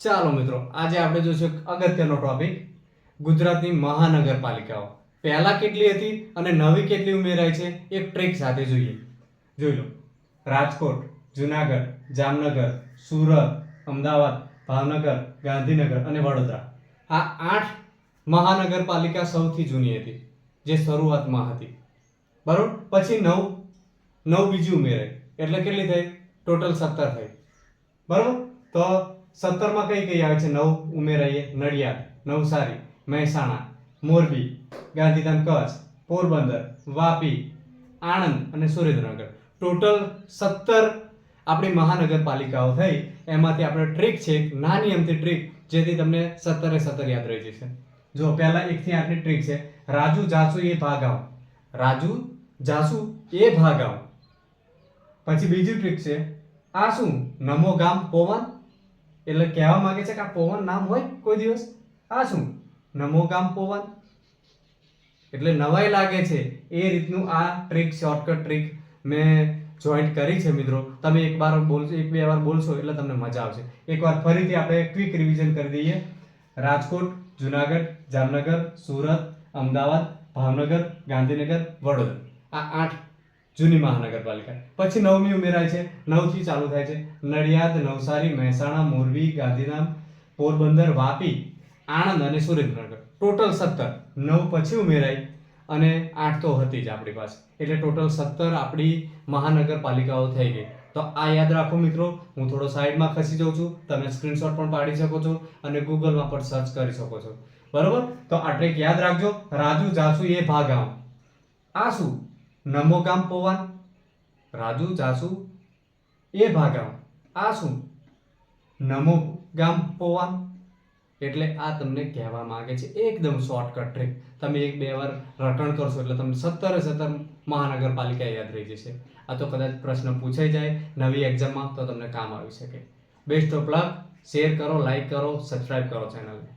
ચાલો મિત્રો, આજે આપણે જોઈશું એક અગત્યનો ટોપિક, ગુજરાતની મહાનગરપાલિકાઓ પહેલા કેટલી હતી અને નવી કેટલી ઉમેરાઈ છે, એક ટ્રીક સાથે જોઈએ. જોઈ લો. રાજકોટ, જુનાગઢ, જામનગર, સુરત, અમદાવાદ, ભાવનગર, ગાંધીનગર અને વડોદરા, આ 8 મહાનગરપાલિકા સૌથી જૂની હતી, જે શરૂઆતમાં હતી. બરોબર. પછી 9 બીજી ઉમેરાઈ, એટલે કેટલી થઈ? ટોટલ 17 થઈ. બરોબર. તો 17 માં કઈ કઈ આવે છે? 9 ઉમેરાઈએ. નડિયાદ, નવસારી, મહેસાણા, મોરબી, ગાંધીધામ કચ્છ, પોરબંદર, વાપી, આણંદ અને સુરેન્દ્રનગર. ટોટલ 17 આપણી મહાનગરપાલિકાઓ થઈ. એમાંથી આપણે ટ્રીક છે, એક નાની અમથી ટ્રીક, જેથી તમને 17 યાદ રહી જશે. જો પહેલા 1 થી 8 ની ટ્રીક છે. રાજુ જાસુ એ ભાગાવ. રાજુ જાસુ એ ભાગાવ. પછી બીજી ટ્રીક છે, આ શું? નમો ગામ પવન. એટલે કહેવા માંગે છે કે આ પવન નામ હોય કોઈ દિવસ? આ શું? નમો ગામ પવન. એટલે નવાઈ લાગે છે એ રીતનું આ ટ્રીક, શોર્ટકટ ટ્રીક મેં જોઈન્ટ કરી છે મિત્રો. તમે એક બે વાર બોલશો એટલે તમને મજા આવશે. એકવાર ફરીથી આપણે ક્વિક રિવિઝન કરી દઈએ. રાજકોટ, જુનાગઢ, જામનગર, સુરત, અમદાવાદ, ભાવનગર, ગાંધીનગર, વડોદરા, આ 8 જૂની મહાનગરપાલિકા. પછી 9મી ઉમેરાય છે. 9 થી ચાલુ થાય છે. નડિયાદ, નવસારી, મહેસાણા, મોરબી, ગાંધીધામ, પોરબંદર, વાપી, આણંદ અને સુરેન્દ્રનગર. ટોટલ 17. 9 પછી ઉમેરાય અને 8 તો હતી જ આપણી પાસે. એટલે ટોટલ 17 આપણી મહાનગરપાલિકાઓ થઈ ગઈ. તો આ યાદ રાખો મિત્રો. હું થોડો સાઈડમાં ખસી જાઉં છું. તમે સ્ક્રીનશોટ પણ પાડી શકો છો અને ગૂગલમાં પણ સર્ચ કરી શકો છો. બરોબર. તો આ ટ્રીક યાદ રાખજો. રાજુ જાસુ એ ભાગાવ. આ શું? નમો ગામ પવન. રાજુ જાસુ એ ભાગાવ. આ શું? નમો ગામ પવન. એટલે આ તમને કહેવા માંગે છે એકદમ શોર્ટકટ ટ્રીક. તમે 1-2 વાર રટણ કરશો એટલે તમને 17 મહાનગરપાલિકા યાદ રહી જશે. આ તો કદાચ પ્રશ્ન પૂછાઈ જાય નવી એક્ઝામમાં, તો તમને કામ આવી શકે. Best of luck. શેર કરો, લાઈક કરો, સબસ્ક્રાઇબ કરો ચેનલને.